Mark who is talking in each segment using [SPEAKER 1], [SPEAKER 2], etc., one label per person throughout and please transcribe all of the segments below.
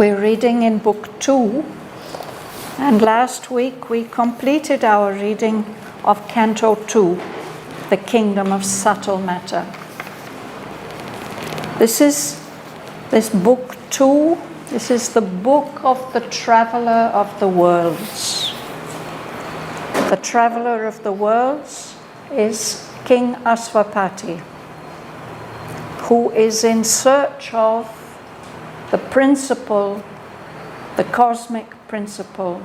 [SPEAKER 1] We're reading in Book 2, and last week we completed our reading of Canto 2, the Kingdom of Subtle Matter. This Book 2, this is the book of the Traveller of the Worlds. The Traveller of the Worlds is King Aswapati, who is in search of the principle, the cosmic principle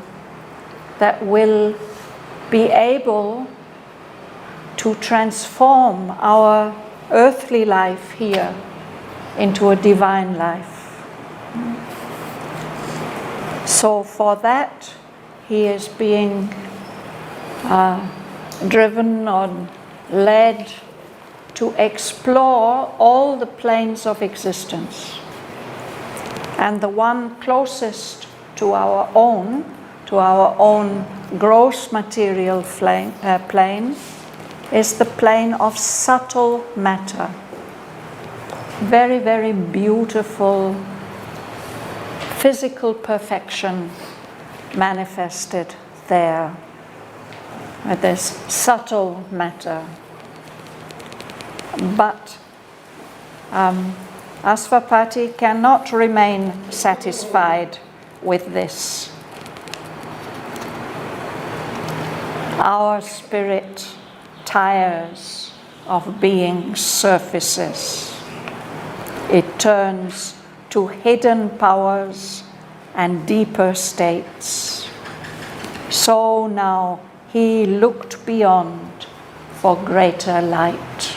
[SPEAKER 1] that will be able to transform our earthly life here into a divine life. So for that, he is being driven or led to explore all the planes of existence. And the one closest to our own gross material plane, is the plane of subtle matter. Very, very beautiful physical perfection manifested there. This subtle matter. But Aswapati cannot remain satisfied with this. Our spirit tires of being surfaces. It turns to hidden powers and deeper states. So now he looked beyond for greater light.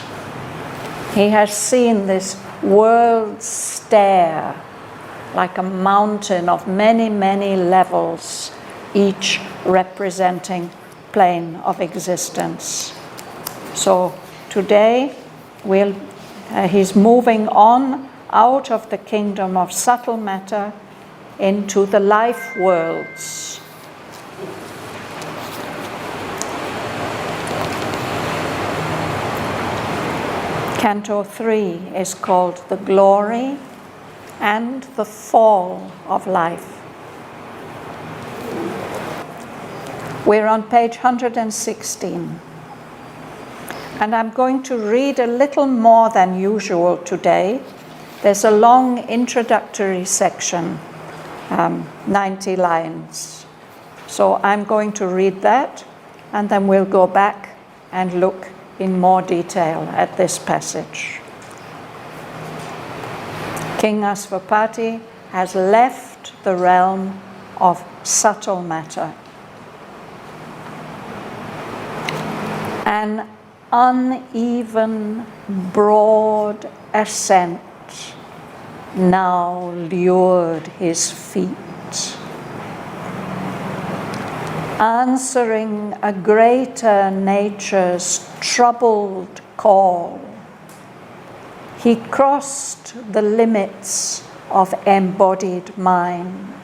[SPEAKER 1] He has seen this world stare like a mountain of many, many levels, each representing plane of existence. So today he's moving on out of the kingdom of subtle matter into the life worlds. Canto 3 is called The Glory and the Fall of Life. We're on page 116. And I'm going to read a little more than usual today. There's a long introductory section, 90 lines. So I'm going to read that, and then we'll go back and look in more detail at this passage. King Aswapati has left the realm of subtle matter. An uneven, broad ascent now lured his feet. Answering a greater nature's troubled call, he crossed the limits of embodied mind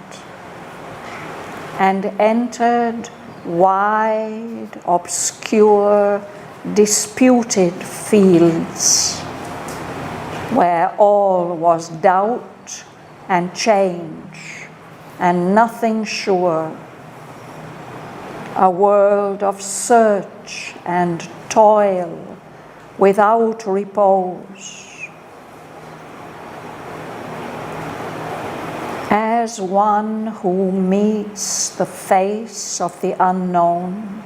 [SPEAKER 1] and entered wide, obscure, disputed fields where all was doubt and change and nothing sure. A world of search and toil without repose. As one who meets the face of the unknown,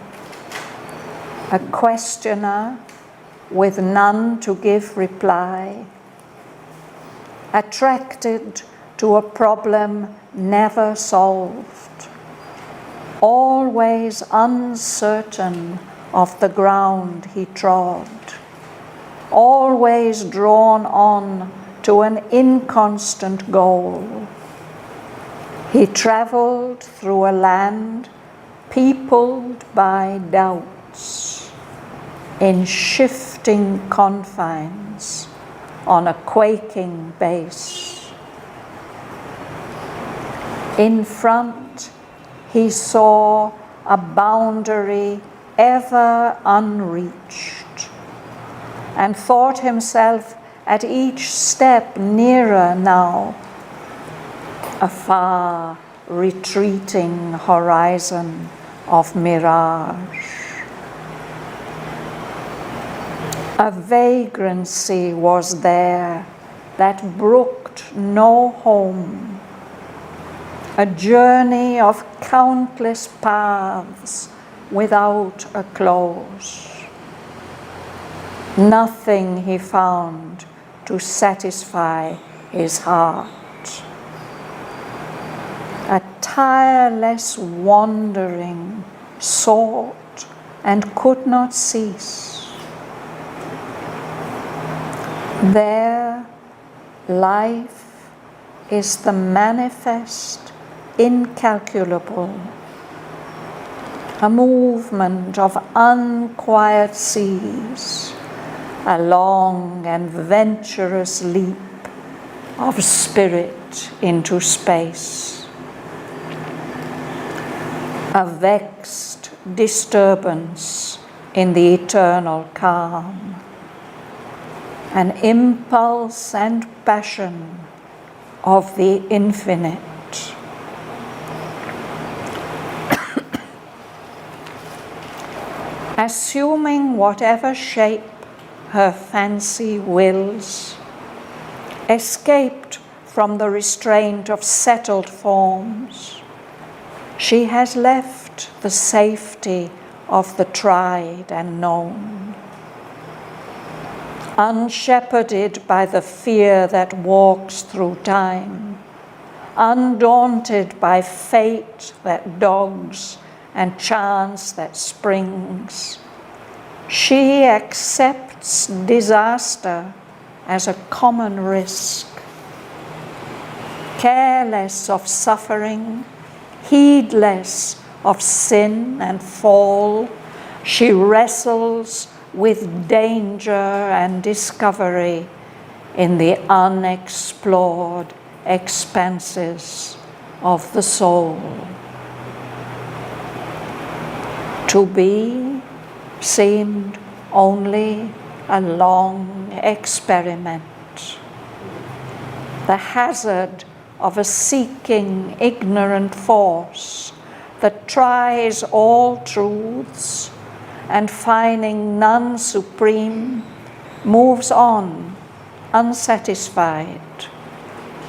[SPEAKER 1] a questioner with none to give reply, attracted to a problem never solved, always uncertain of the ground he trod, always drawn on to an inconstant goal. He traveled through a land peopled by doubts, in shifting confines on a quaking base. In front, he saw a boundary ever unreached, and thought himself at each step nearer now a far retreating horizon of mirage. A vagrancy was there that brooked no home, a journey of countless paths without a close. Nothing he found to satisfy his heart. A tireless wandering sought and could not cease. There, life is the manifest incalculable, a movement of unquiet seas, a long and venturous leap of spirit into space, a vexed disturbance in the eternal calm, an impulse and passion of the infinite. Assuming whatever shape her fancy wills, escaped from the restraint of settled forms, she has left the safety of the tried and known. Unshepherded by the fear that walks through time, undaunted by fate that dogs and chance that springs, she accepts disaster as a common risk. Careless of suffering, heedless of sin and fall, she wrestles with danger and discovery in the unexplored expanses of the soul. To be seemed only a long experiment, the hazard of a seeking ignorant force that tries all truths and finding none supreme, moves on unsatisfied,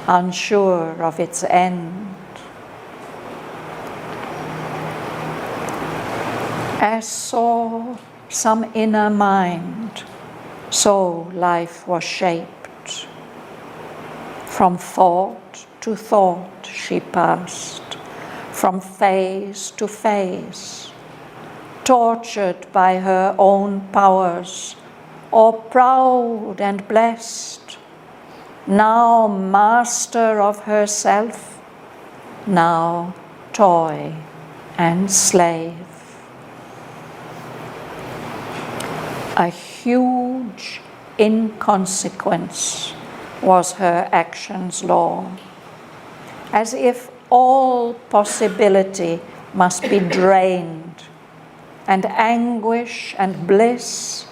[SPEAKER 1] unsure of its end. As saw some inner mind, so life was shaped. From thought to thought she passed, from phase to phase, tortured by her own powers, or proud and blessed, now master of herself, now toy and slave. A huge inconsequence was her action's law, as if all possibility must be drained, and anguish and bliss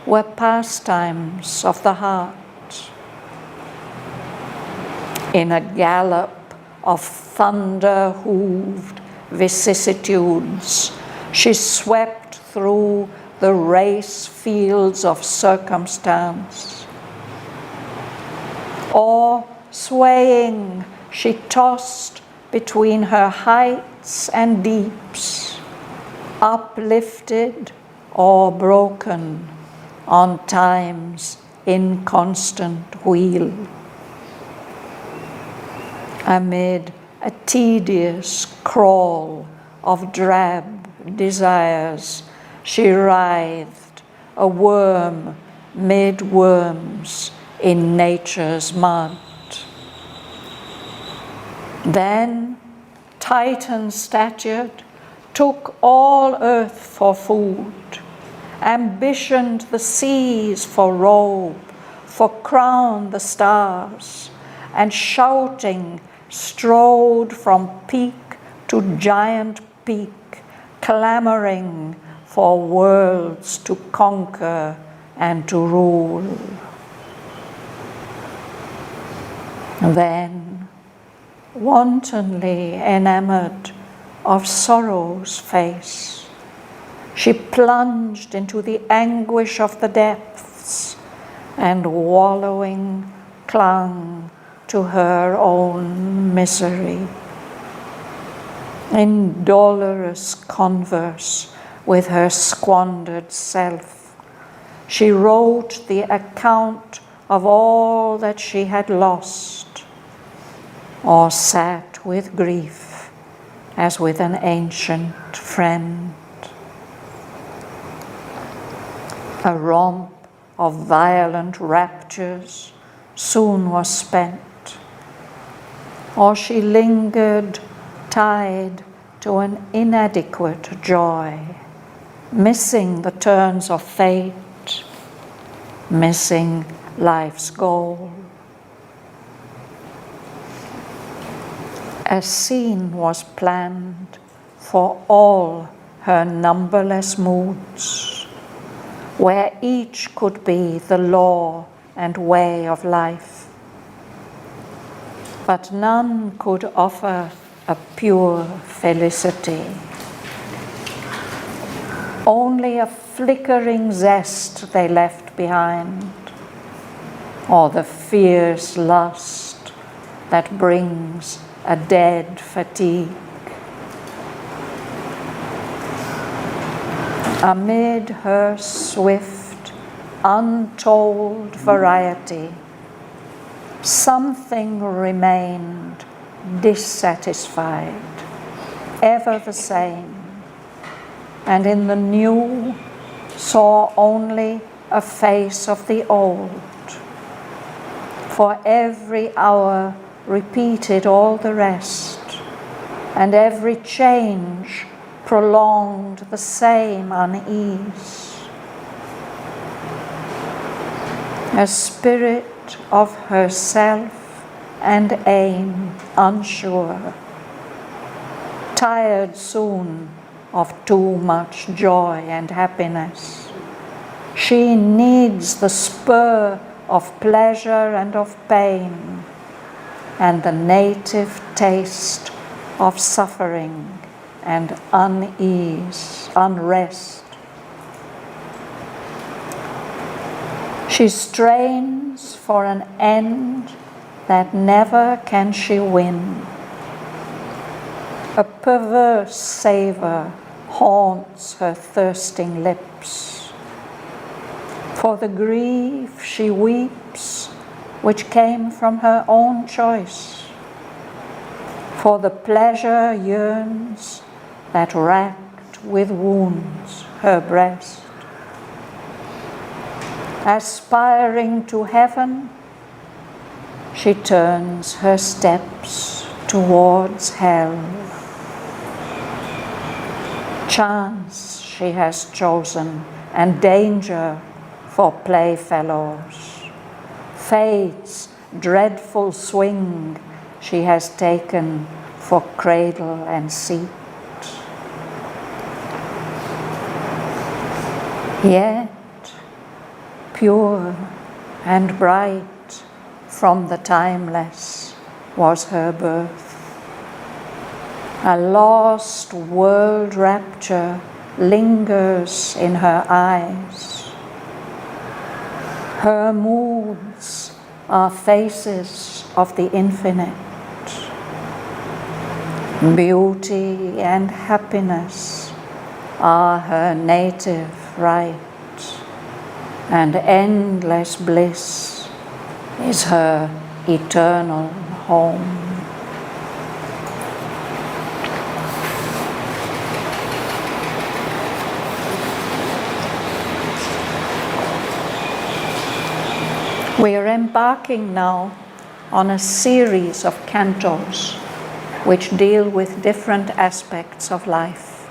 [SPEAKER 1] were pastimes of the heart. In a gallop of thunder-hooved vicissitudes, she swept through the race fields of circumstance. Or, swaying, she tossed between her heights and deeps, uplifted or broken on time's inconstant wheel. Amid a tedious crawl of drab desires, she writhed, a worm mid worms in nature's mud. Then, Titan-statured, took all earth for food, ambitioned the seas for robe, for crown the stars, and shouting strode from peak to giant peak, clamoring for worlds to conquer and to rule. Then, wantonly enamored of sorrow's face. She plunged into the anguish of the depths and wallowing clung to her own misery. In dolorous converse with her squandered self, she wrote the account of all that she had lost, or sat with grief as with an ancient friend. A romp of violent raptures soon was spent, or she lingered tied to an inadequate joy, missing the turns of fate, missing life's goal. A scene was planned for all her numberless moods, where each could be the law and way of life. But none could offer a pure felicity. Only a flickering zest they left behind, or the fierce lust that brings a dead fatigue. Amid her swift, untold variety, something remained dissatisfied, ever the same, and in the new saw only a face of the old. For every hour repeated all the rest, and every change prolonged the same unease. A spirit of herself and aim unsure, tired soon of too much joy and happiness. She needs the spur of pleasure and of pain, and the native taste of suffering and unease, unrest. She strains for an end that never can she win. A perverse savor haunts her thirsting lips. For the grief she weeps, which came from her own choice. For the pleasure yearns that racked with wounds her breast. Aspiring to heaven, she turns her steps towards hell. Chance she has chosen, and danger for playfellows. Fate's dreadful swing she has taken for cradle and seat. Yet, pure and bright from the timeless was her birth. A lost world rapture lingers in her eyes. Her moods are faces of the infinite. Beauty and happiness are her native right, and endless bliss is her eternal home. We are embarking now on a series of cantos which deal with different aspects of life.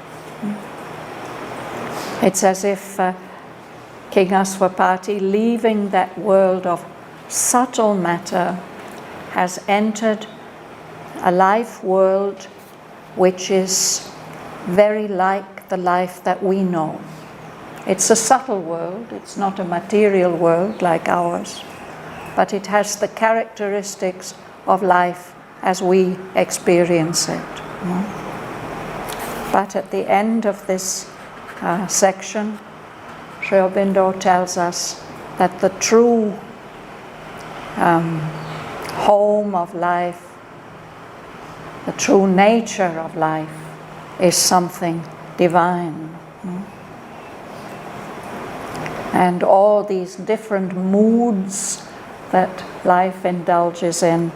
[SPEAKER 1] It's as if 𝐂𝐍𝐆, leaving that world of subtle matter, has entered a life world which is very like the life that we know. It's a subtle world, it's not a material world like ours, but it has the characteristics of life as we experience it. But at the end of this section, Sri Aurobindo tells us that the true home of life, the true nature of life, is something divine. And all these different moods that life indulges in,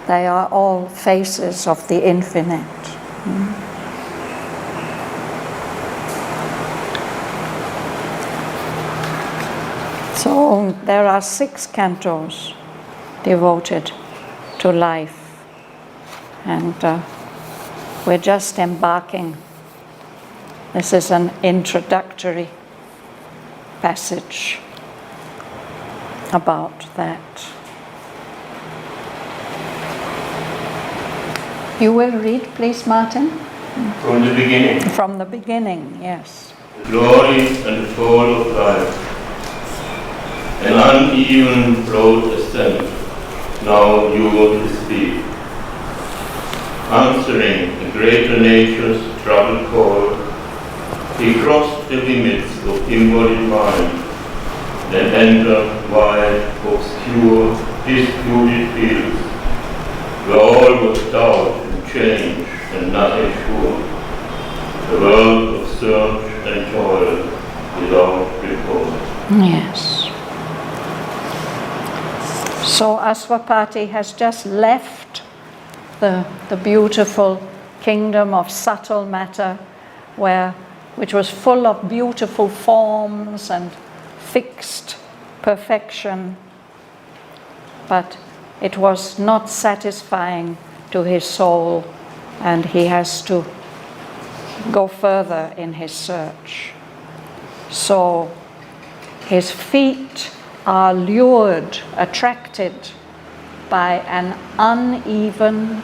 [SPEAKER 1] they are all faces of the infinite. So there are 6 cantos devoted to life, and we're just embarking. This is an introductory passage about that. You will read, please, Martin?
[SPEAKER 2] From the beginning.
[SPEAKER 1] From the beginning, yes.
[SPEAKER 2] The glory and the toil of life. An uneven broad ascent, now lured his feet. Answering the greater nature's troubled call, he crossed the limits of embodied mind, then entered wide, obscure, disputed fields, where all was doubt and change and nothing sure. The world of search and toil without repose.
[SPEAKER 1] Yes. So Asvapati has just left the beautiful kingdom of subtle matter, which was full of beautiful forms and fixed perfection, but it was not satisfying to his soul, and he has to go further in his search. So his feet are lured, attracted by an uneven,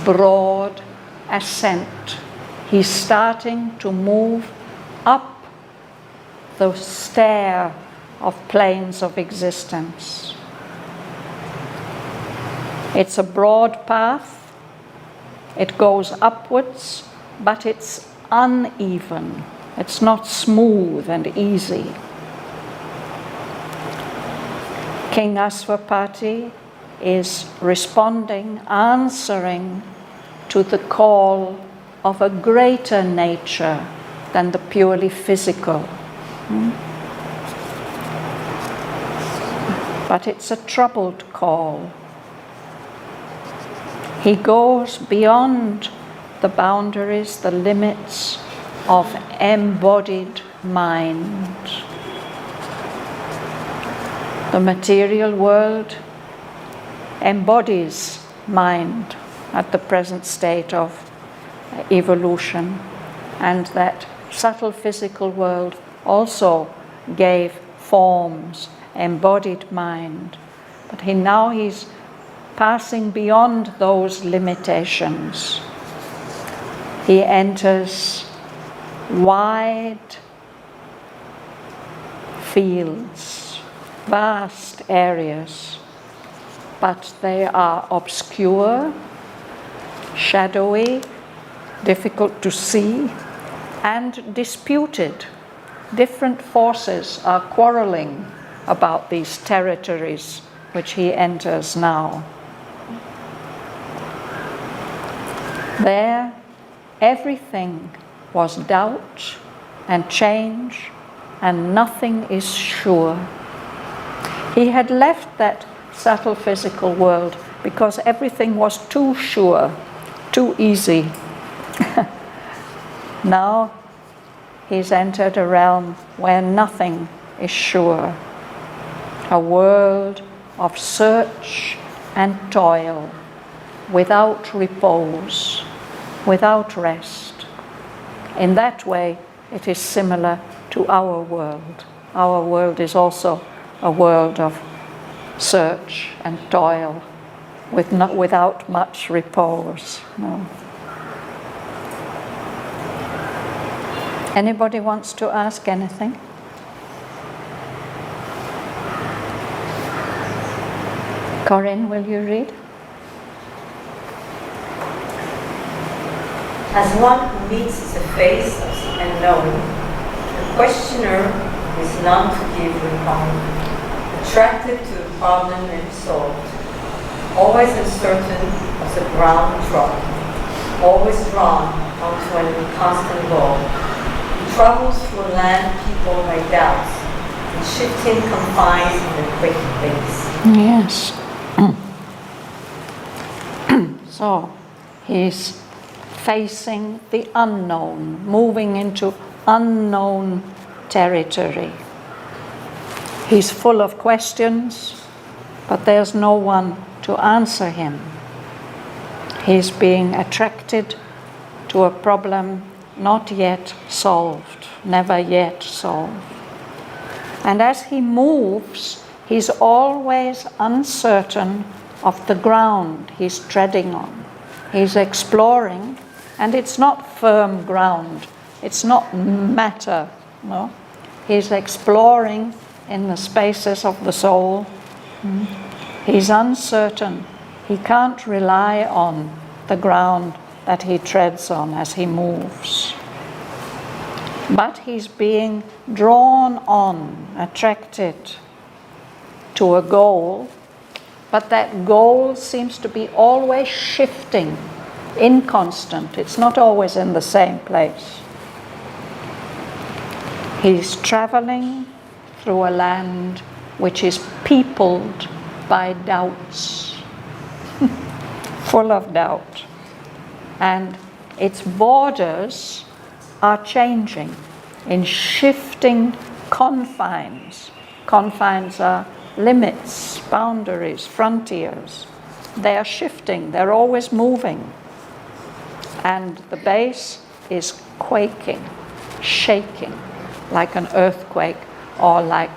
[SPEAKER 1] broad ascent. He's starting to move up the stair of planes of existence. It's a broad path, it goes upwards, but it's uneven. It's not smooth and easy. King Asvapati is responding, answering to the call of a greater nature than the purely physical. But it's a troubled call. He goes beyond the boundaries, the limits of embodied mind. The material world embodies mind at the present state of evolution, and that subtle physical world also gave forms, embodied mind. But he's passing beyond those limitations. He enters wide fields, vast areas, but they are obscure, shadowy, difficult to see, and disputed. Different forces are quarreling about these territories which he enters now. There, everything was doubt and change, and nothing is sure. He had left that subtle physical world because everything was too sure, too easy. Now he's entered a realm where nothing is sure, a world of search and toil, without repose, without rest. In that way, it is similar to our world. Our world is also a world of search and toil, without much repose. No. Anybody wants to ask anything? Corinne, will you read?
[SPEAKER 3] As one who meets the face of the unknown, the questioner is none to give reply, attracted to a problem and solved, always uncertain of the ground trod, always drawn onto an inconstant goal. He travels through a land peopled by doubts, and shifting confines in a quick pace.
[SPEAKER 1] Yes. So, he's facing the unknown, moving into unknown territory. He's full of questions, but there's no one to answer him. He's being attracted to a problem not yet solved, never yet solved. And as he moves, he's always uncertain of the ground he's treading on. He's exploring, and it's not firm ground. It's not matter, no. He's exploring in the spaces of the soul. He's uncertain. He can't rely on the ground that he treads on as he moves. But he's being drawn on, attracted to a goal, but that goal seems to be always shifting, inconstant. It's not always in the same place. He's traveling through a land which is peopled by doubts, full of doubt. And its borders are changing in shifting confines. Confines are limits, boundaries, frontiers. They are shifting, they're always moving. And the base is quaking, shaking, like an earthquake or like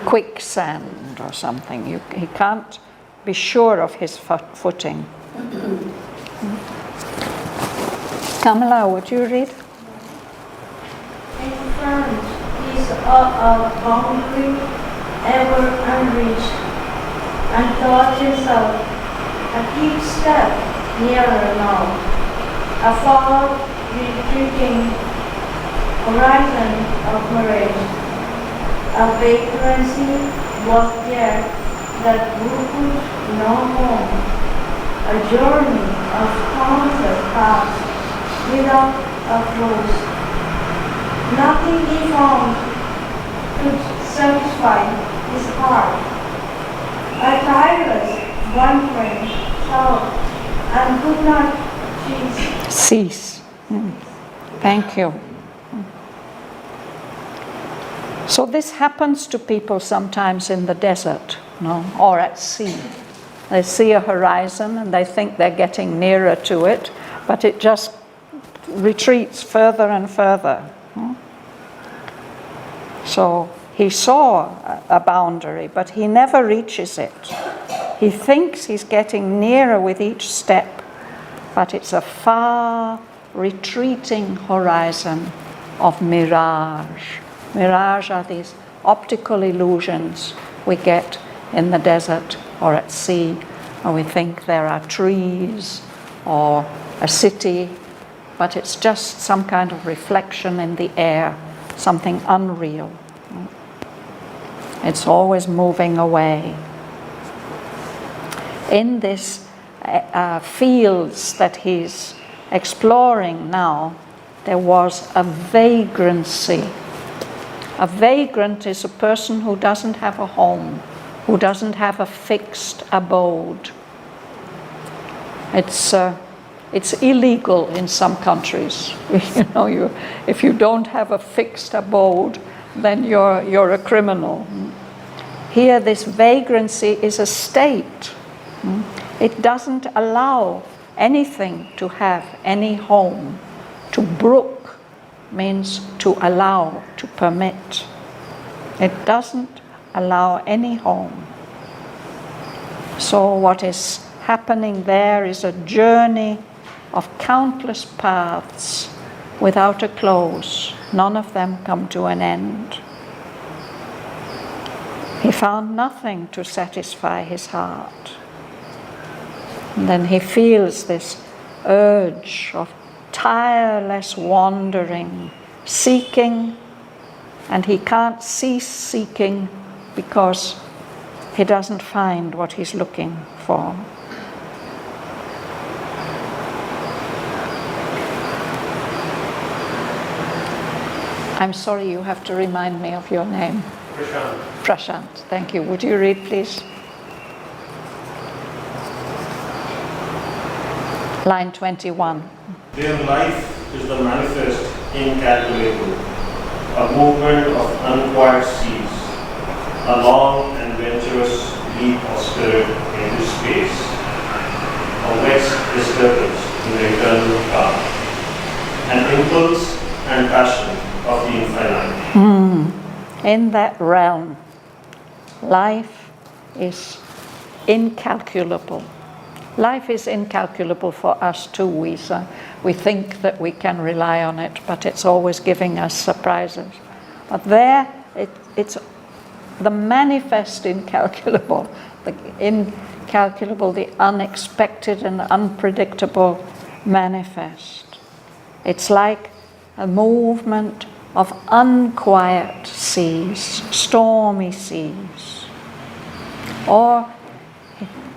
[SPEAKER 1] quicksand or something. He can't be sure of his footing. Kamala, would you read?
[SPEAKER 4] In front is a boundary ever unreached, and thought himself a deep step nearer now, a far retreating horizon of mirage. A vagrancy was there that would no home, a journey of countless paths without a close. Nothing he found could satisfy his heart. A tireless wandering thought and could not
[SPEAKER 1] Cease. Thank you. So this happens to people sometimes in the desert, no, or at sea. They see a horizon and they think they're getting nearer to it, but it just retreats further and further. So he saw a boundary, but he never reaches it. He thinks he's getting nearer with each step, but it's a far retreating horizon of mirage. Mirage are these optical illusions we get in the desert or at sea, where we think there are trees or a city, but it's just some kind of reflection in the air, something unreal. It's always moving away. In this fields that he's exploring now, there was a vagrancy. A vagrant is a person who doesn't have a home, who doesn't have a fixed abode. It's illegal in some countries. If you don't have a fixed abode, then you're a criminal. Here, this vagrancy is a state. It doesn't allow anything to have any home. To brook means to allow, to permit. It doesn't allow any home. So what is happening there is a journey of countless paths without a close. None of them come to an end. He found nothing to satisfy his heart. And then he feels this urge of tireless wandering, seeking, and he can't cease seeking because he doesn't find what he's looking for. I'm sorry, you have to remind me of your name.
[SPEAKER 5] Prashant.
[SPEAKER 1] Prashant, thank you. Would you read, please? Line 21.
[SPEAKER 5] Their life is the manifest incalculable, a movement of unquiet seas, a long and venturous leap of spirit into space, a vexed disturbance in the eternal calm, an impulse and passion of the infinite.
[SPEAKER 1] In that realm, life is incalculable. Life is incalculable for us too. We think that we can rely on it, but it's always giving us surprises. But there, it's the manifest incalculable, the unexpected and unpredictable manifest. It's like a movement of unquiet seas, stormy seas. Or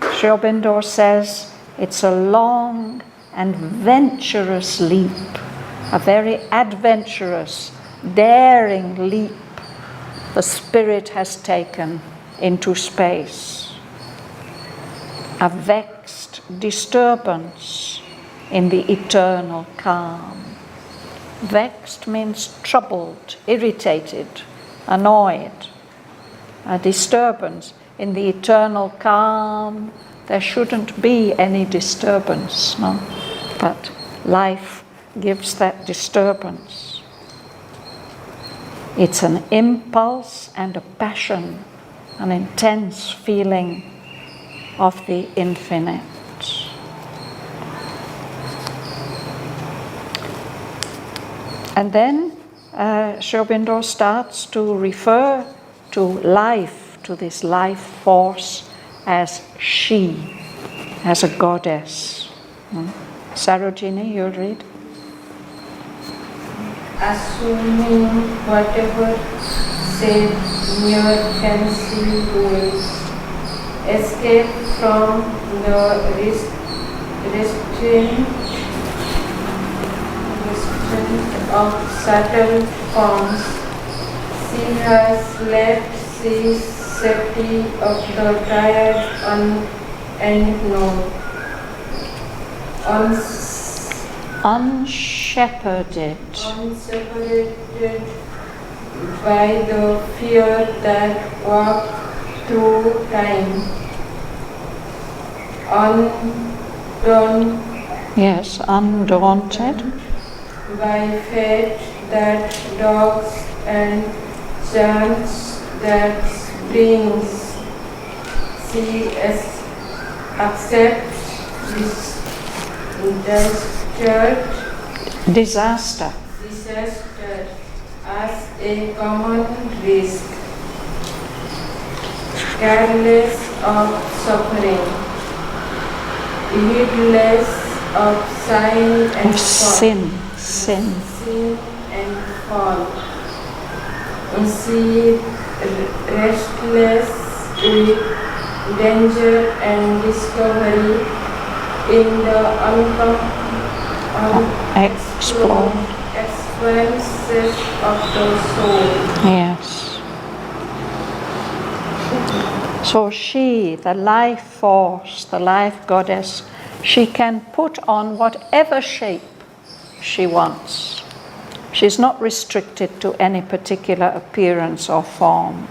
[SPEAKER 1] Aurobindo says it's a long and venturous leap, a very adventurous, daring leap the spirit has taken into space. A vexed disturbance in the eternal calm. Vexed means troubled, irritated, annoyed. A disturbance in the eternal calm. There shouldn't be any disturbance, no? But life gives that disturbance. It's an impulse and a passion, an intense feeling of the infinite. And then Aurobindo starts to refer to life, to this life force, as she, as a goddess. Sarojini, you'll read.
[SPEAKER 4] Assuming whatever said mere fancy goals, escape from the restraint of subtle forms, she has left the safety of the tired and known.
[SPEAKER 1] Unshepherded
[SPEAKER 4] by the fear that walk through time.
[SPEAKER 1] Undaunted
[SPEAKER 4] by fate that dogs and chance that springs. She accepts this disaster as a common risk, careless of suffering, heedless of sign and
[SPEAKER 1] sin
[SPEAKER 4] and fall. She restless with danger and discovery in the unexplored experiences of the soul.
[SPEAKER 1] Yes. So she, the life force, the life goddess, she can put on whatever shape she wants. She's not restricted to any particular appearance or form.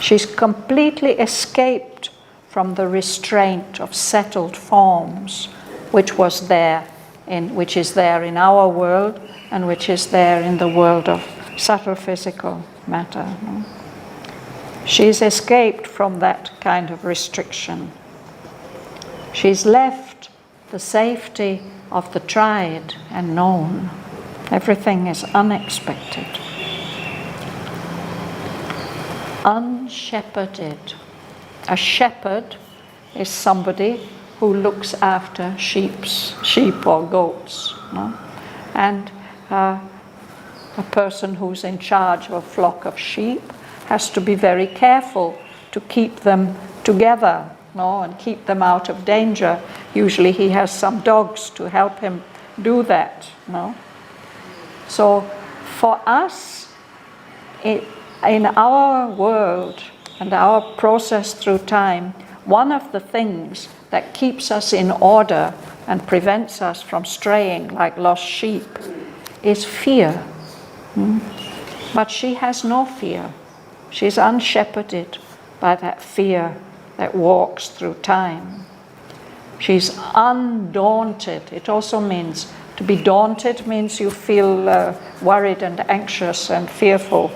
[SPEAKER 1] She's completely escaped from the restraint of settled forms, which is there in our world and which is there in the world of subtle physical matter. She's escaped from that kind of restriction. She's left the safety of the tried and known. Everything is unexpected. Unshepherded. A shepherd is somebody who looks after sheep or goats. No? And a person who's in charge of a flock of sheep has to be very careful to keep them together, no, and keep them out of danger. Usually he has some dogs to help him do that. No? So for us, in our world and our process through time, one of the things that keeps us in order and prevents us from straying like lost sheep is fear. But she has no fear. She's unshepherded by that fear that walks through time. She's undaunted. It also means to be daunted means you feel worried and anxious and fearful.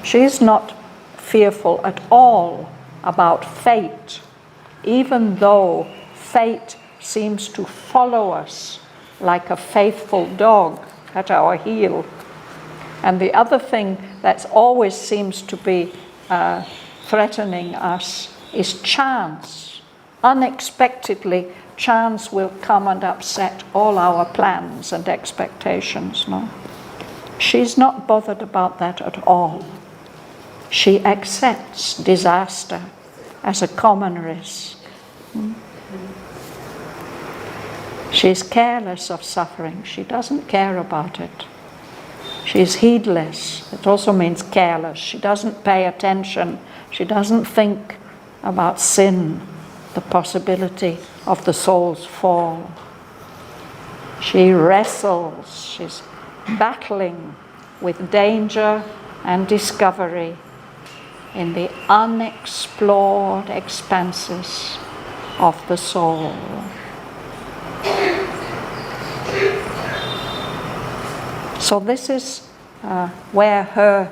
[SPEAKER 1] She's not fearful at all about fate, even though fate seems to follow us like a faithful dog at our heel. And the other thing that always seems to be threatening us is chance. Unexpectedly, chance will come and upset all our plans and expectations. No? She's not bothered about that at all. She accepts disaster as a common risk. She's careless of suffering. She doesn't care about it. She's heedless. It also means careless. She doesn't pay attention. She doesn't think about sin, the possibility of the soul's fall. She wrestles. She's battling with danger and discovery in the unexplored expanses of the soul. So this is where her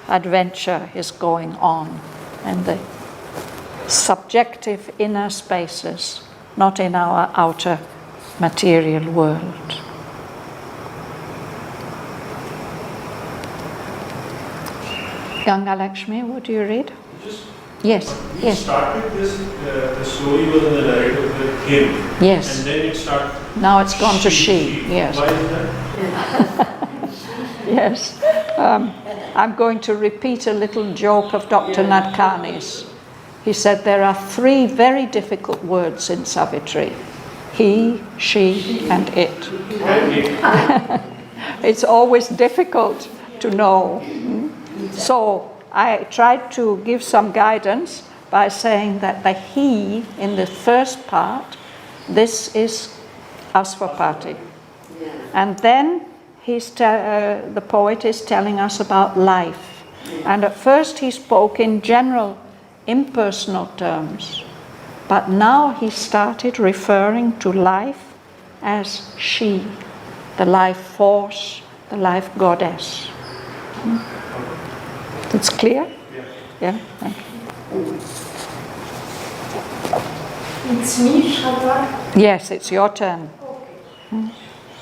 [SPEAKER 1] adventure is going on, in the subjective inner spaces, not in our outer material world. Ganga Lakshmi, would you read? Yes.
[SPEAKER 5] You started this, the story was in the narrative with him.
[SPEAKER 1] Yes.
[SPEAKER 5] And then it started.
[SPEAKER 1] Now it's gone to she. Yes.
[SPEAKER 5] Why is that?
[SPEAKER 1] Yes. I'm going to repeat a little joke of Dr. Nadkarni's. He said there are 3 very difficult words in Savitri: he, she, and it. It's always difficult to know. So I tried to give some guidance by saying that the he in the first part, this is Asvapati. And then the poet is telling us about life. And at first he spoke in general, impersonal terms. But now he started referring to life as she, the life force, the life goddess. It's clear? Yeah? Thank you.
[SPEAKER 4] It's me, Shraddhavan?
[SPEAKER 1] Yes, it's your turn.
[SPEAKER 4] Okay.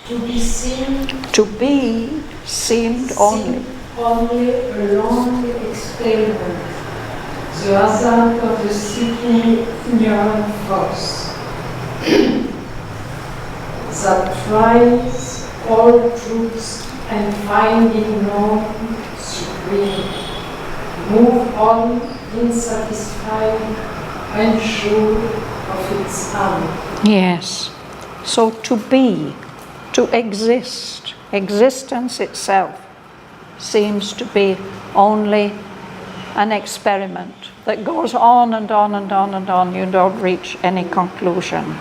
[SPEAKER 4] To be seen.
[SPEAKER 1] To be seemed only.
[SPEAKER 4] Only alone explainable. The ascent of the seeking ignorant force. That tries all truths and finding known supreme. Move on, unsatisfied, unsure of its own.
[SPEAKER 1] Yes. So to be, to exist, existence itself seems to be only an experiment that goes on and on and on and on. You don't reach any conclusion.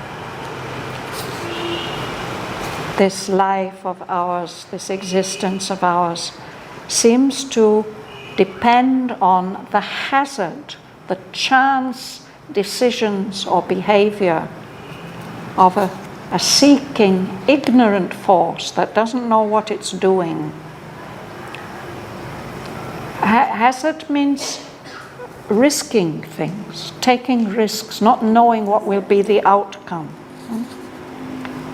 [SPEAKER 1] This life of ours, this existence of ours, seems to depend on the hazard, the chance decisions or behavior of a seeking, ignorant force that doesn't know what it's doing. Hazard means risking things, taking risks, not knowing what will be the outcome.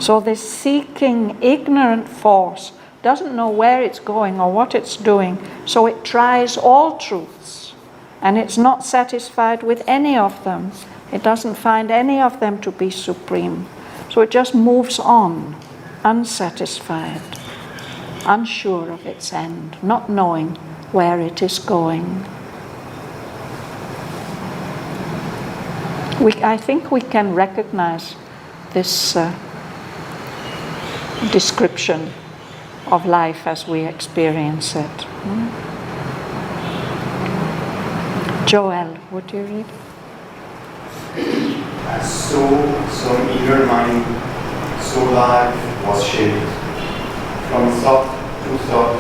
[SPEAKER 1] So this seeking, ignorant force doesn't know where it's going or what it's doing, so it tries all truths, and it's not satisfied with any of them It doesn't find any of them to be supreme. So it just moves on, unsatisfied, unsure of its end, not knowing where it is going. I think we can recognize this description of life as we experience it. Joel, would you read?
[SPEAKER 6] As some eager mind, so life was shaped. From thought to thought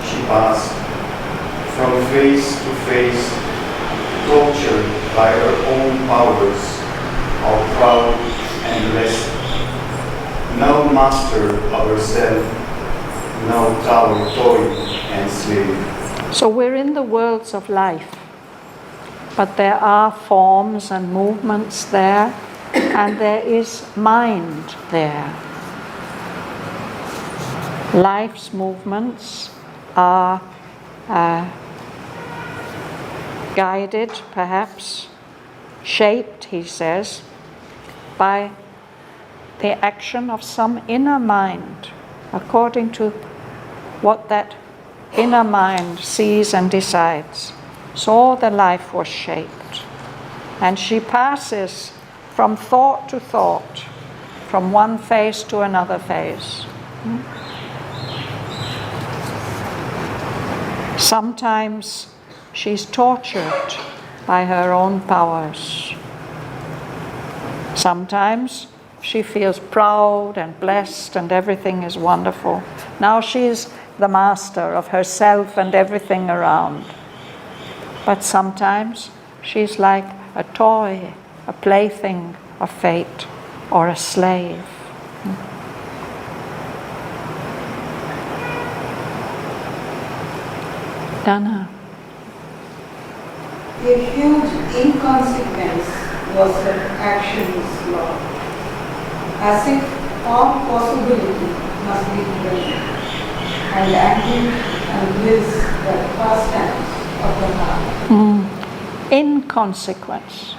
[SPEAKER 6] she passed, from face to face, tortured by her own powers, all proud and blessed. No master of herself, no toil and slave.
[SPEAKER 1] So we're in the worlds of life. But there are forms and movements there, and there is mind there. Life's movements are guided, perhaps, shaped, he says, by the action of some inner mind, according to what that inner mind sees and decides. So the life was shaped. And she passes from thought to thought, from one phase to another phase. Sometimes she's tortured by her own powers. Sometimes she feels proud and blessed and everything is wonderful. Now she's the master of herself and everything around. But sometimes she's like a toy, a plaything of fate, or a slave. Dana.
[SPEAKER 7] A huge inconsequence was her action's law, as if all possibility must be given, and anguish and bliss the pastimes of the heart.
[SPEAKER 1] Inconsequence.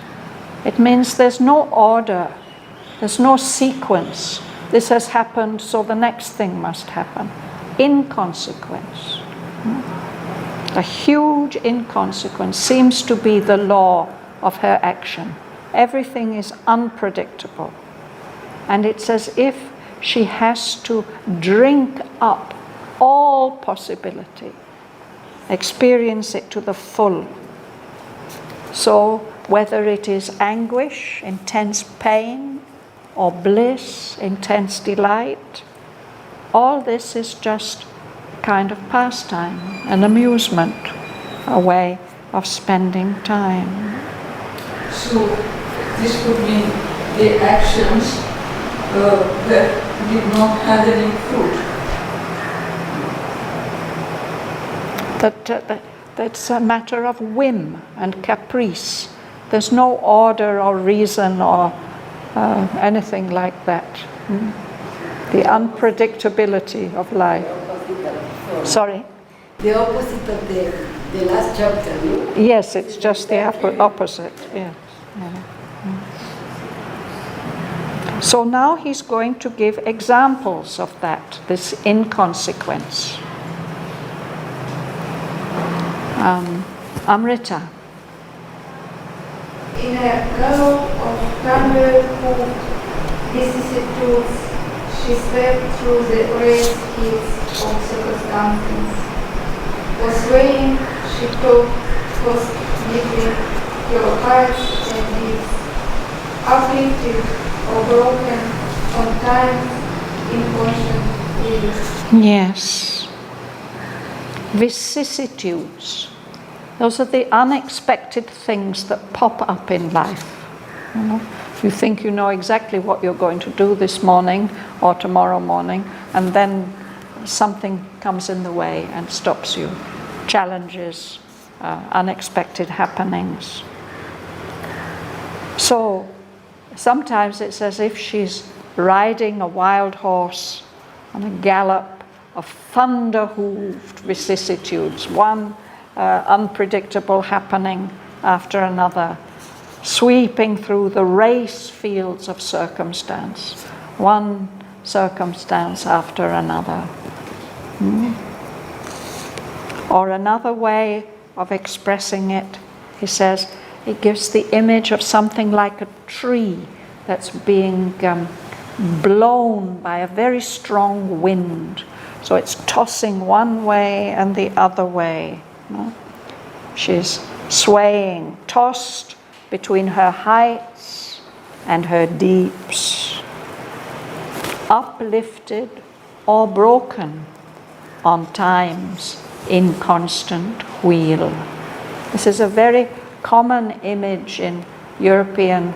[SPEAKER 1] It means there's no order, there's no sequence. This has happened, so the next thing must happen. Inconsequence. A huge inconsequence seems to be the law of her action. Everything is unpredictable. And it's as if she has to drink up all possibility, experience it to the full. So whether it is anguish, intense pain, or bliss, intense delight, all this is just kind of pastime, an amusement, a way of spending time.
[SPEAKER 7] So this would mean the actions that did not have any fruit.
[SPEAKER 1] That's a matter of whim and caprice. There's no order or reason or anything like that. The unpredictability of life. Sorry?
[SPEAKER 8] The opposite of the last chapter, no?
[SPEAKER 1] Yes, it's just the opposite. Yes. Yeah. So now he's going to give examples of that, this inconsequence. Amrita.
[SPEAKER 9] In a gallop of thunder-hoofed vicissitudes, she swept through the race heaps of circumstances. Persuading, she took first deeply your hearts and deeds, uplifted or broken, sometimes inconstant.
[SPEAKER 1] Yes. Vicissitudes. Those are the unexpected things that pop up in life. You know? You think you know exactly what you're going to do this morning or tomorrow morning, and then something comes in the way and stops you. Challenges, unexpected happenings. So sometimes it's as if she's riding a wild horse on a gallop of thunder-hooved vicissitudes, one unpredictable happening after another, sweeping through the race fields of circumstance, one circumstance after another. Or another way of expressing it, he says, it gives the image of something like a tree that's being blown by a very strong wind. So it's tossing one way and the other way. She's swaying, tossed between her heights and her deeps, uplifted or broken on time's inconstant wheel. This is a very common image in European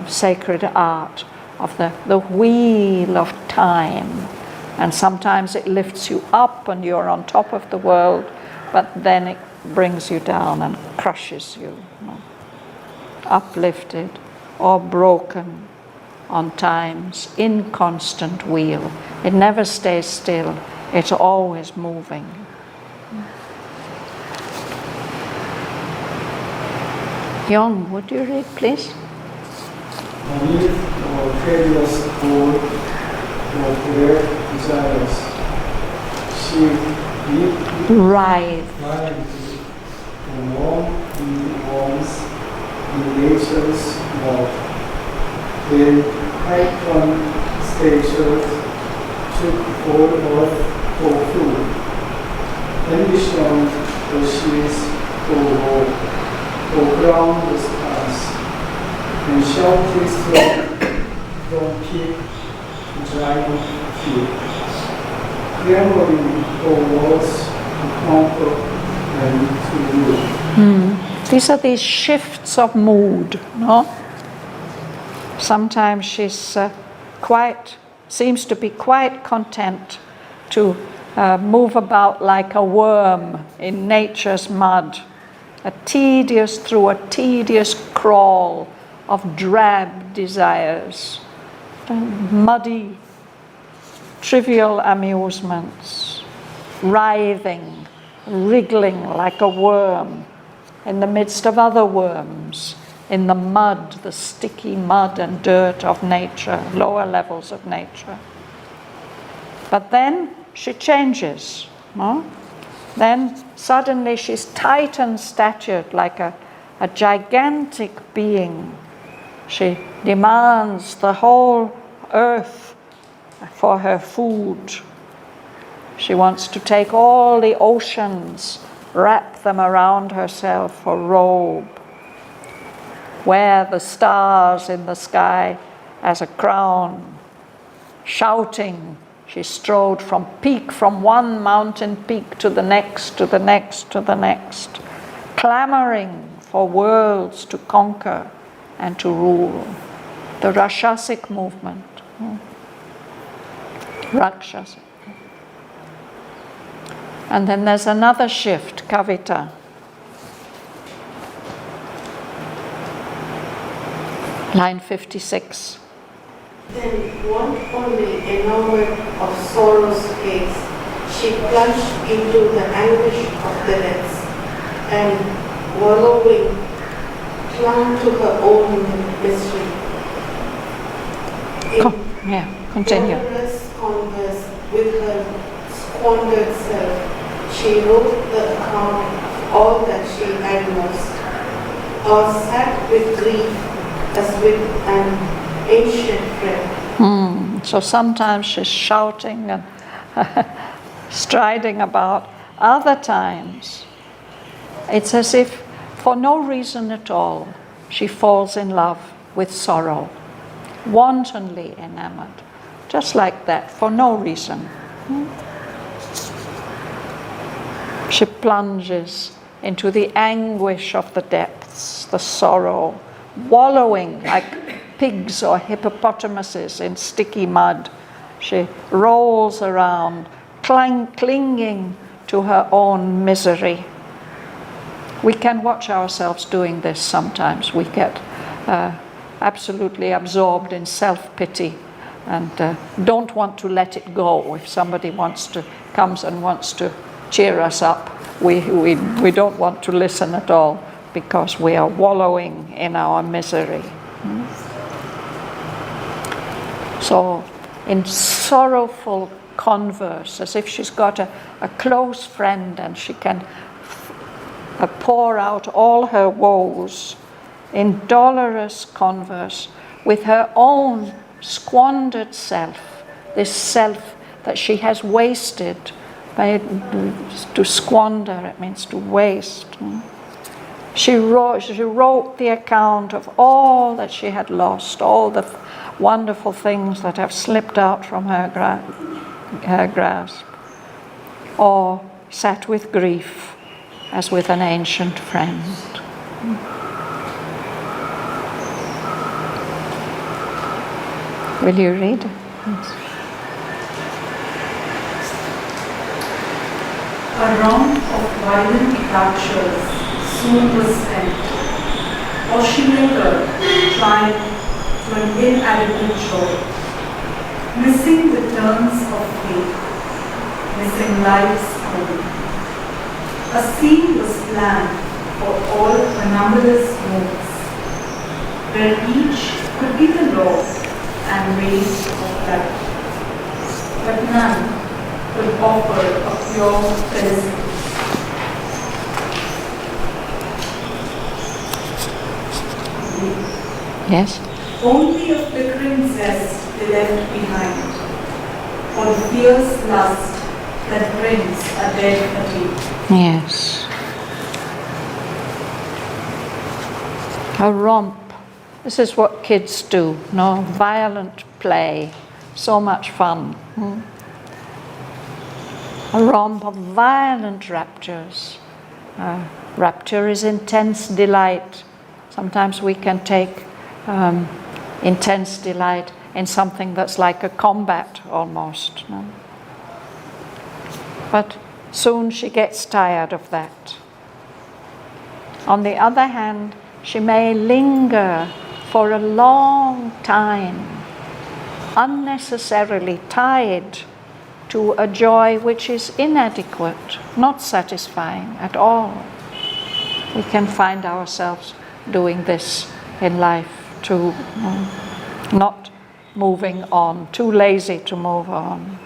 [SPEAKER 1] sacred art of the wheel of time. And sometimes it lifts you up and you're on top of the world, but then it brings you down and crushes you. Uplifted or broken on time's inconstant wheel. It never stays still, it's always moving. Young, would you read, please?
[SPEAKER 10] Beneath our various core of their desires, she deeply
[SPEAKER 1] Writhed
[SPEAKER 10] along the arms in nature's love. When icon statues took all earth for food, envisioned the seas for war, for ground the stars, and shouted strong from peak to giant feet, clamoring for words to conquer and to rule.
[SPEAKER 1] These are these shifts of mood, no? Sometimes she's seems to be quite content to move about like a worm in nature's mud, through a tedious crawl of drab desires, muddy, trivial amusements, writhing, wriggling like a worm in the midst of other worms, in the mud, the sticky mud and dirt of nature, lower levels of nature. But then she changes, no? Then suddenly she's Titan-statured like a gigantic being. She demands the whole earth for her food. She wants to take all the oceans, wrap them around herself for robe, wear the stars in the sky as a crown. Shouting, she strode from one mountain peak to the next, to the next, to the next, clamoring for worlds to conquer and to rule. The Rakshasic movement. Rakshasic. And then there's another shift, Kavita. Line 56.
[SPEAKER 11] Then, one only enamored of sorrow's gaze, she plunged into the anguish of the depths, and wallowing, clung to her own misery.
[SPEAKER 1] Continue.
[SPEAKER 11] Dolorous converse with her squandered self, she wrote the account of all that she had lost, or sat with grief as with an ancient friend.
[SPEAKER 1] So sometimes she's shouting and striding about. Other times, it's as if for no reason at all, she falls in love with sorrow, wantonly enamored, just like that, for no reason. She plunges into the anguish of the depths, the sorrow, wallowing like pigs or hippopotamuses in sticky mud. She rolls around, clinging to her own misery. We can watch ourselves doing this sometimes. We get absolutely absorbed in self-pity and don't want to let it go. If somebody comes and wants to cheer us up, we don't want to listen at all. because we are wallowing in our misery. So in sorrowful converse, as if she's got a close friend and she can pour out all her woes in dolorous converse with her own squandered self, this self that she has wasted. To squander, it means to waste. She wrote the account of all that she had lost, all the wonderful things that have slipped out from her grasp, or sat with grief as with an ancient friend. Will you read? Yes.
[SPEAKER 12] A round of violent raptures soon was spent, or she lingered, trying to an inadequate joy, missing the turns of fate, missing life's home. A scene was planned for all the numberless modes, where each could be the law and ways of life, but none could offer a pure felicity.
[SPEAKER 1] Yes?
[SPEAKER 12] Only a flickering zest they left behind, for the fierce lust that brings a dead fatigue.
[SPEAKER 1] Yes. A romp. This is what kids do, no? Violent play. So much fun. A romp of violent raptures. Rapture is intense delight. Sometimes we can take intense delight in something that's like a combat almost. No? But soon she gets tired of that. On the other hand, she may linger for a long time, unnecessarily tied to a joy which is inadequate, not satisfying at all. We can find ourselves doing this in life too, not moving on, too lazy to move on.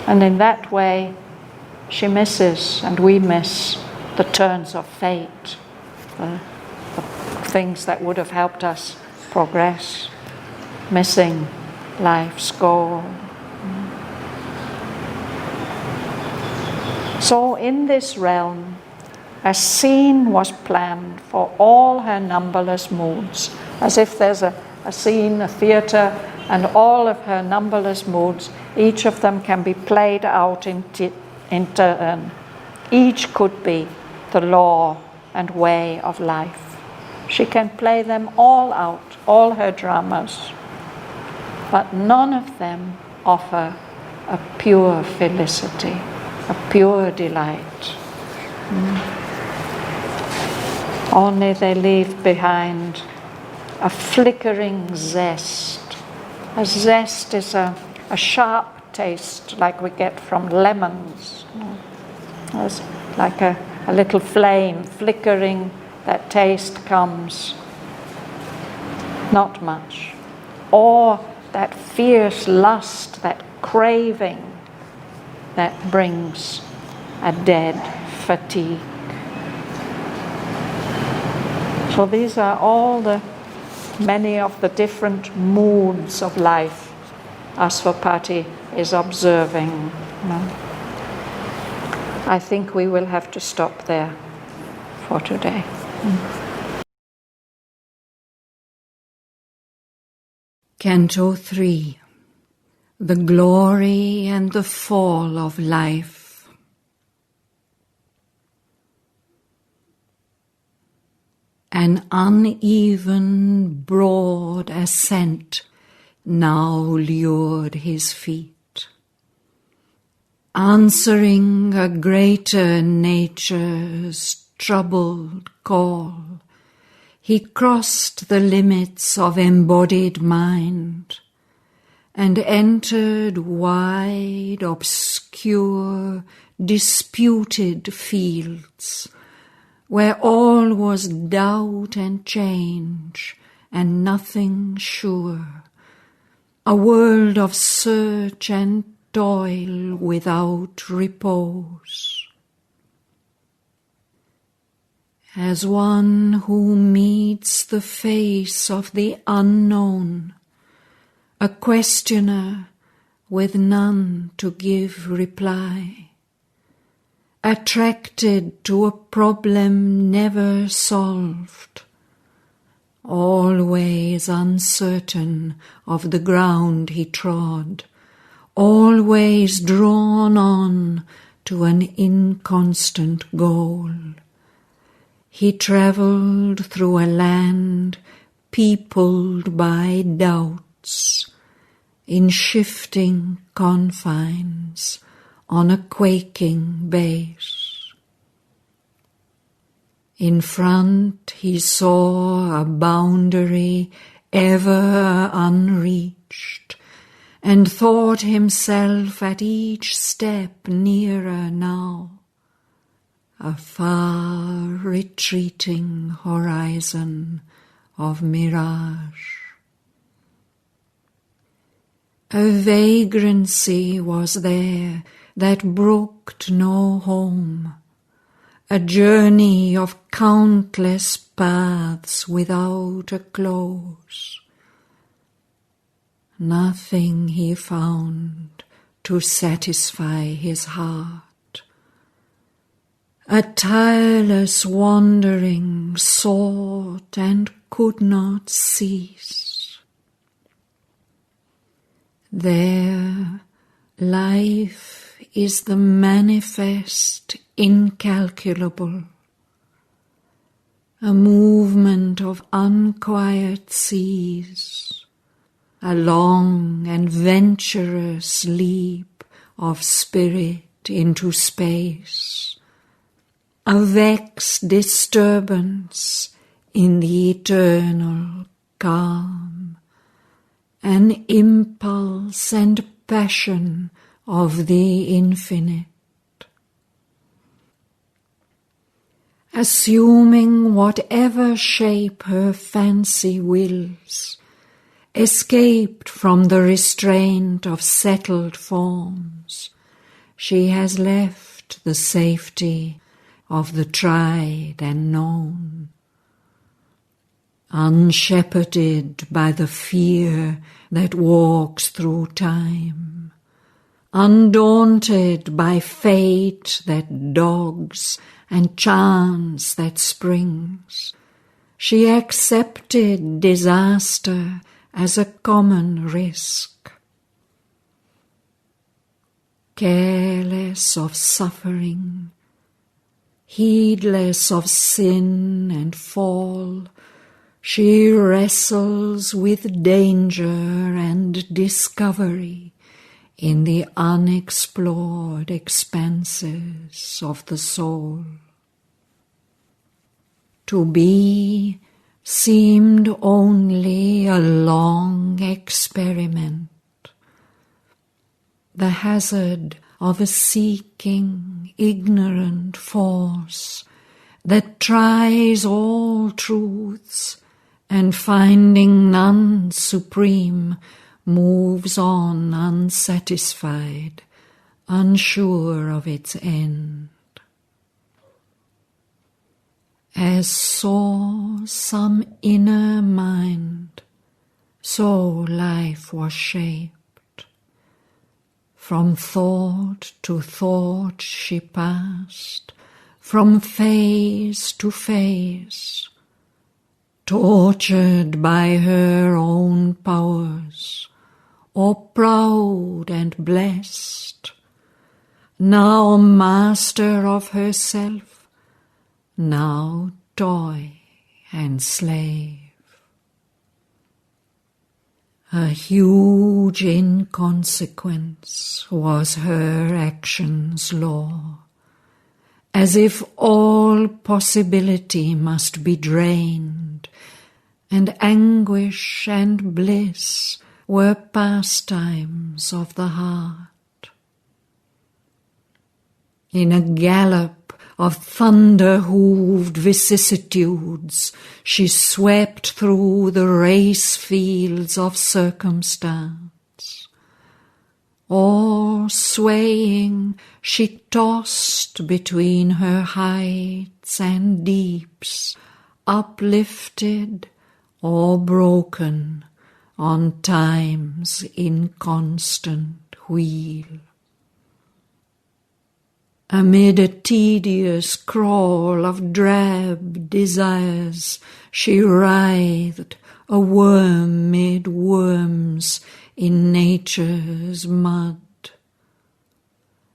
[SPEAKER 1] And in that way, she misses, and we miss, the turns of fate, the things that would have helped us progress, missing life's goal. So in this realm, a scene was planned for all her numberless moods, as if there's a scene, a theatre, and all of her numberless moods, each of them can be played out in turn. Each could be the law and way of life. She can play them all out, all her dramas, but none of them offer a pure felicity, a pure delight. Only they leave behind a flickering zest. A zest is a sharp taste like we get from lemons. It's like a little flame flickering, that taste comes. Not much. Or that fierce lust, that craving that brings a dead fatigue. So these are all many of the different moods of life Asvapati is observing. I think we will have to stop there for today.
[SPEAKER 13] Canto 3. The Glory and the Fall of Life. An uneven, broad ascent now lured his feet. Answering a greater nature's troubled call, he crossed the limits of embodied mind and entered wide, obscure, disputed fields where all was doubt and change, and nothing sure, a world of search and toil without repose. As one who meets the face of the unknown, a questioner with none to give reply, attracted to a problem never solved, always uncertain of the ground he trod, always drawn on to an inconstant goal. He travelled through a land peopled by doubts, in shifting confines on a quaking base. In front he saw a boundary ever unreached, and thought himself at each step nearer now, a far retreating horizon of mirage. A vagrancy was there that brooked no home, a journey of countless paths without a close. Nothing he found to satisfy his heart. A tireless wandering sought and could not cease. There, life is the manifest incalculable, a movement of unquiet seas, a long and venturous leap of spirit into space, a vexed disturbance in the eternal calm, an impulse and passion of the infinite. Assuming whatever shape her fancy wills, escaped from the restraint of settled forms, she has left the safety of the tried and known. Unshepherded by the fear that walks through time, undaunted by fate that dogs and chance that springs, she accepted disaster as a common risk. Careless of suffering, heedless of sin and fall, she wrestles with danger and discovery in the unexplored expanses of the soul. To be seemed only a long experiment, the hazard of a seeking, ignorant force that tries all truths and finding none supreme, moves on unsatisfied, unsure of its end. As saw some inner mind, so life was shaped. From thought to thought she passed, from phase to phase, tortured by her own powers, or proud and blessed, now master of herself, now toy and slave. A huge inconsequence was her action's law, as if all possibility must be drained, and anguish and bliss were pastimes of the heart. In a gallop of thunder-hooved vicissitudes, she swept through the race fields of circumstance. Or, swaying, she tossed between her heights and deeps, uplifted or broken on time's inconstant wheel. Amid a tedious crawl of drab desires, she writhed, a worm mid worms, in nature's mud.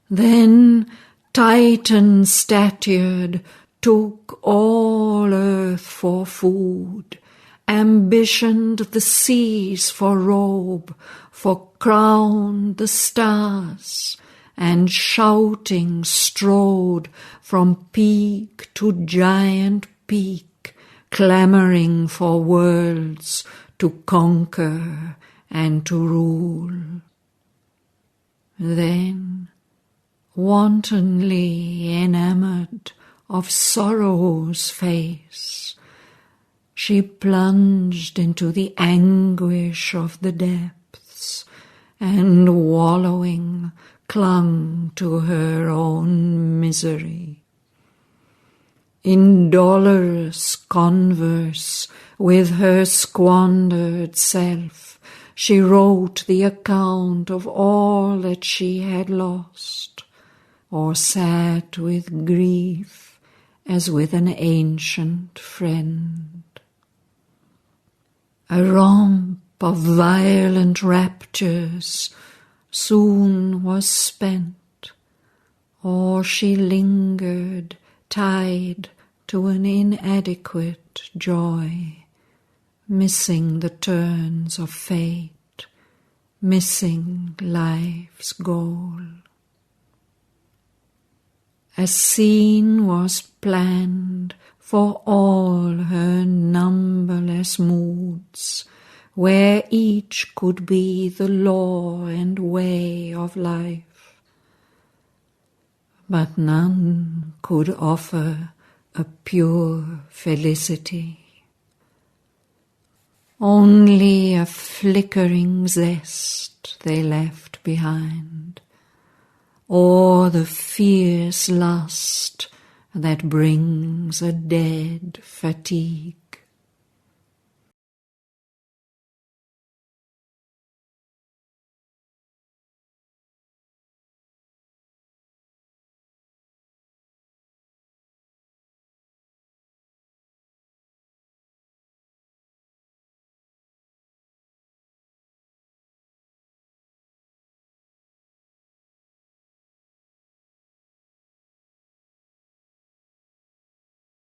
[SPEAKER 13] Then, Titan-statured, took all earth for food, ambitioned the seas for robe, for crown the stars, and shouting strode from peak to giant peak, clamouring for worlds to conquer and to rule. Then, wantonly enamoured of sorrow's face, she plunged into the anguish of the depths, and wallowing clung to her own misery. In dolorous converse with her squandered self, she wrote the account of all that she had lost, or sat with grief as with an ancient friend. A romp of violent raptures soon was spent, or she lingered tied to an inadequate joy, missing the turns of fate, missing life's goal. A scene was planned for all her numberless moods, where each could be the law and way of life. But none could offer a pure felicity. Only a flickering zest they left behind, or the fierce lust that brings a dead fatigue.